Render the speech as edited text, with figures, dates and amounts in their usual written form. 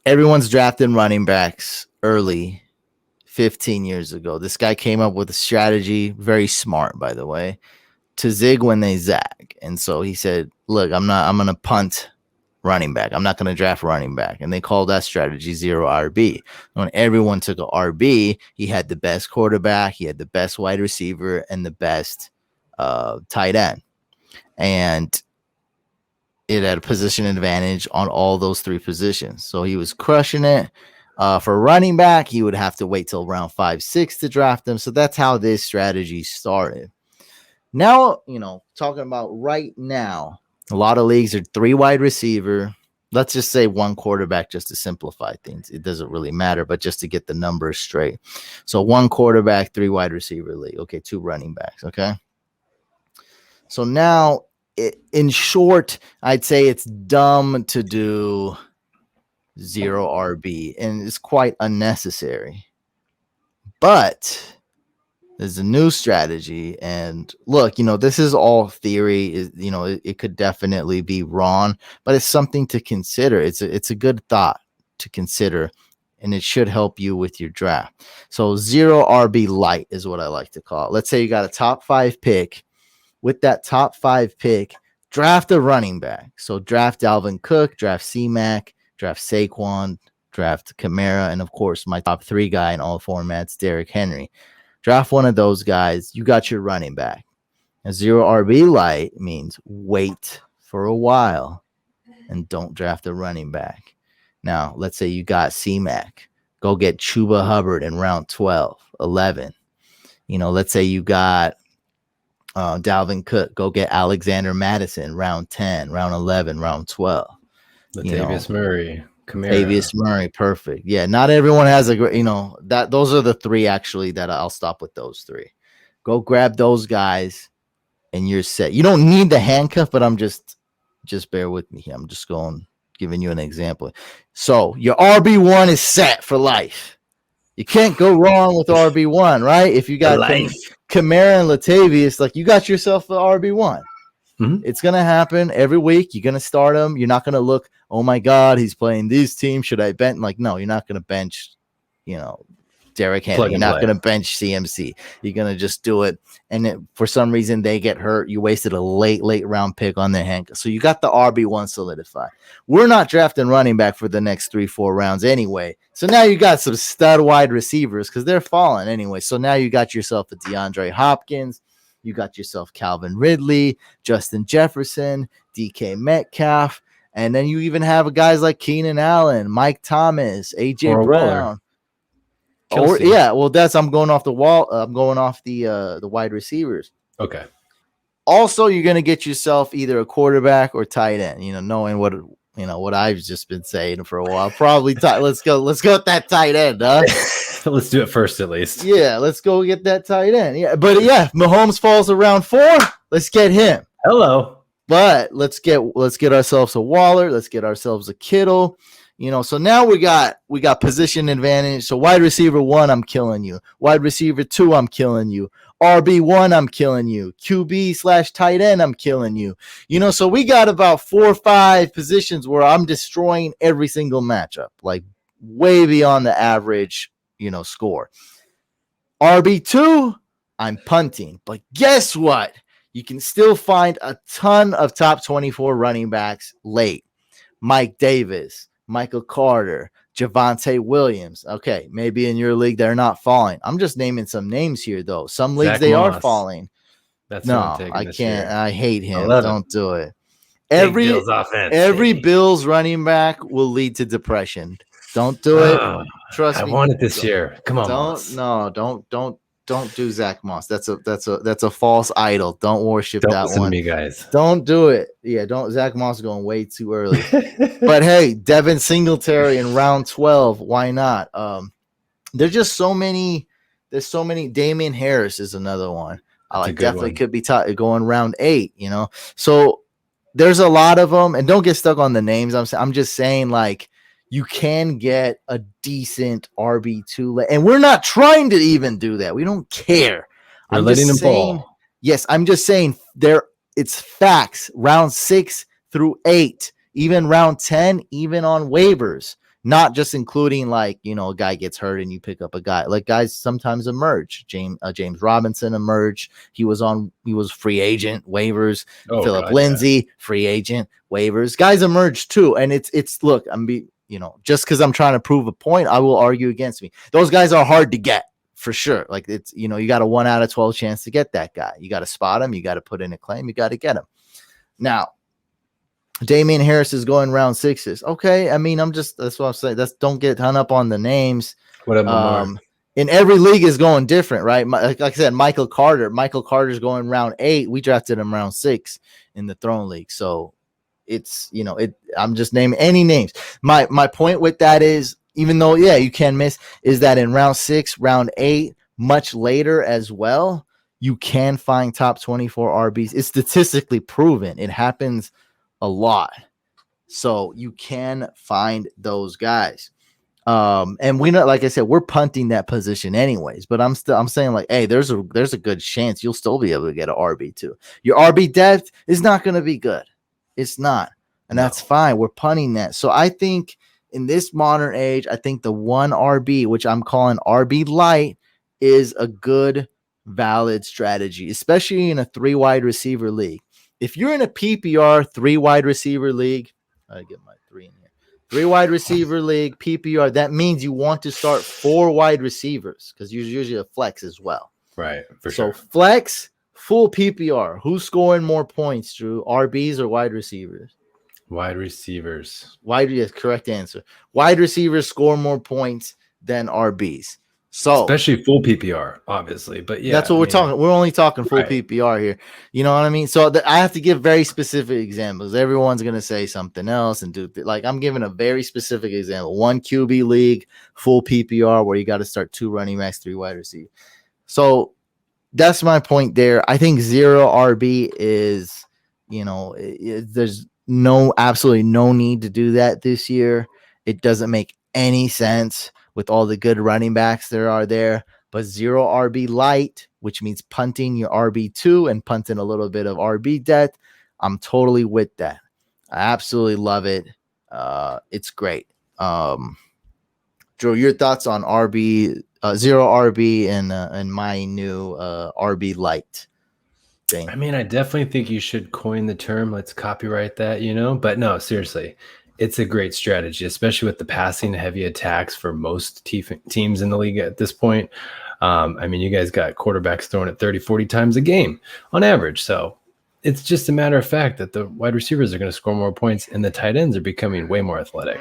Everyone's drafting running backs early 15 years ago. This guy came up with a strategy, very smart, by the way, to zig when they zag. And so he said, look, I'm going to punt running back. I'm not going to draft running back. And they called that strategy zero RB. When everyone took a RB, he had the best quarterback, he had the best wide receiver, and the best tight end. And it had a position advantage on all those three positions. So he was crushing it. For running back, he would have to wait till round 5-6 to draft them. So that's how this strategy started. Now, talking about right now, a lot of leagues are 3 wide receiver. Let's just say 1 quarterback just to simplify things. It doesn't really matter, but just to get the numbers straight. So 1 quarterback, 3 wide receiver league. Okay, 2 running backs. Okay. So now, in short, I'd say it's dumb to do zero RB, and it's quite unnecessary. But there's a new strategy, and look, this is all theory. It could definitely be wrong, but it's something to consider. It's a good thought to consider, and it should help you with your draft. So Zero RB Lite is what I like to call it. Let's say you got a top 5 pick. With that top 5 pick, draft a running back. So draft Dalvin Cook, draft C-Mac, draft Saquon, draft Kamara, and of course, my top 3 guy in all formats, Derrick Henry. Draft one of those guys. You got your running back. A Zero RB Lite means wait for a while and don't draft a running back. Now, let's say you got C-Mac. Go get Chuba Hubbard in round 12, 11. Let's say you got Dalvin Cook. Go get Alexander Madison, round 10, round 11, round 12. Latavius Murray. Latavius Murray, perfect. Yeah, not everyone has a great, those are the 3 actually that I'll stop with those 3. Go grab those guys and you're set. You don't need the handcuff, but I'm just bear with me here. I'm just giving you an example. So your RB1 is set for life. You can't go wrong with RB1, right? If you got Kamara and Latavius, like you got yourself an RB1. Mm-hmm. It's going to happen every week. You're going to start him. You're not going to look, oh my God, he's playing this team. Should I bench? Like, no, you're not going to bench, Derrick Henry. You're not going to bench CMC. You're going to just do it. And for some reason they get hurt. You wasted a late round pick on their hand. So you got the RB1 solidified. We're not drafting running back for the next 3-4 rounds anyway. So now you got some stud wide receivers because they're falling anyway. So now you got yourself a DeAndre Hopkins. You got yourself Calvin Ridley, Justin Jefferson, DK Metcalf. And then you even have guys like Keenan Allen, Mike Thomas, AJ Brown. I'm going off the wall. I'm going off the wide receivers. Okay. Also, you're gonna get yourself either a quarterback or tight end. Knowing what I've just been saying for a while. Probably let's go with that tight end, huh? Let's do it first, at least. Yeah, let's go get that tight end. Yeah, but Mahomes falls around 4. Let's get him. Hello. But let's get ourselves a Waller. Let's get ourselves a Kittle. So now we got position advantage. So wide receiver 1, I'm killing you. Wide receiver 2, I'm killing you. RB1, I'm killing you. QB/tight end, I'm killing you. So we got about 4 or 5 positions where I'm destroying every single matchup, like way beyond the average, score. RB2, I'm punting. But guess what? You can still find a ton of top 24 running backs late. Mike Davis, Michael Carter, Javonte Williams. Okay, maybe in your league they're not falling. I'm just naming some names here, though. Some leagues they are falling. That's no, I can't. Year. I hate him. Don't do it. Every Bills running back will lead to depression. Don't do it. Trust me. I want it this year. Come on. Don't do Zach Moss. That's a false idol. Don't worship that one. Don't listen to me, guys. Don't do it. Yeah, don't. Zach Moss is going way too early. But hey, Devin Singletary in round 12. Why not? There's just so many. There's so many. Damian Harris is another one. Definitely could be going round 8. So there's a lot of them, and don't get stuck on the names. I'm just saying, like, you can get a decent RB2, and we're not trying to even do that. We don't care. We're letting them fall. Yes, I'm just saying it's facts. Round 6 through 8, even round 10, even on waivers. not just including like, you know, a guy gets hurt and you pick up a guy. Like guys sometimes emerge. James Robinson emerged. He was free agent waivers. Philip Lindsay, free agent waivers. Guys emerge too. And it's look, you know, just because I'm trying to prove a point, I will argue against me. Those guys are hard to get for sure. Like it's, you know, you got a 1 out of 12 chance to get that guy. You got to spot him. You got to put in a claim. You got to get him. Now, Damian Harris is going round 6s. Okay. I mean, that's what I'm saying. Don't get hung up on the names. What up, in every league is going different, right? Like I said, Michael Carter's going round 8. We drafted him round 6 in the Throne League. So it's, you know, I'm just naming any names. My point with that is, even though, yeah, you can miss, is that in round 6, round 8, much later as well, you can find top 24 RBs. It's statistically proven. It happens a lot. So you can find those guys. And we know, like I said, we're punting that position anyways, but I'm saying like, hey, there's a good chance you'll still be able to get an RB2. Your RB depth is not going to be good. It's not. And that's fine. We're punting that. So I think in this modern age, I think the 1 RB, which I'm calling RB Lite, is a good, valid strategy, especially in a 3 wide receiver league. If you're in a PPR 3 wide receiver league, I get my 3 in here. 3 wide receiver league, PPR, that means you want to start 4 wide receivers because you're usually a flex as well. Right, for sure. So flex, full PPR. Who's scoring more points, Drew? RBs or wide receivers? Wide receivers. Yes, correct answer. Wide receivers score more points than RBs. So especially full PPR, obviously, but yeah, that's what we're talking. We're only talking full PPR here. You know what I mean? So I have to give very specific examples. Everyone's gonna say something else and do like I'm giving a very specific example. 1 QB league, full PPR, where you got to start 2 running backs, 3 wide receivers. So that's my point there. I think 0 RB is, you know, there's absolutely no need to do that this year. It doesn't make any sense with all the good running backs there are there. But 0 RB Lite, which means punting your RB2 and punting a little bit of RB depth, I'm totally with that. I absolutely love it. It's great. Drew, your thoughts on 0 RB and my new RB Lite thing? I mean, I definitely think you should coin the term. Let's copyright that, you know. But no, seriously, it's a great strategy, especially with the passing heavy attacks for most teams in the league at this point. I mean, you guys got quarterbacks throwing it 30, 40 times a game on average. So it's just a matter of fact that the wide receivers are going to score more points and the tight ends are becoming way more athletic.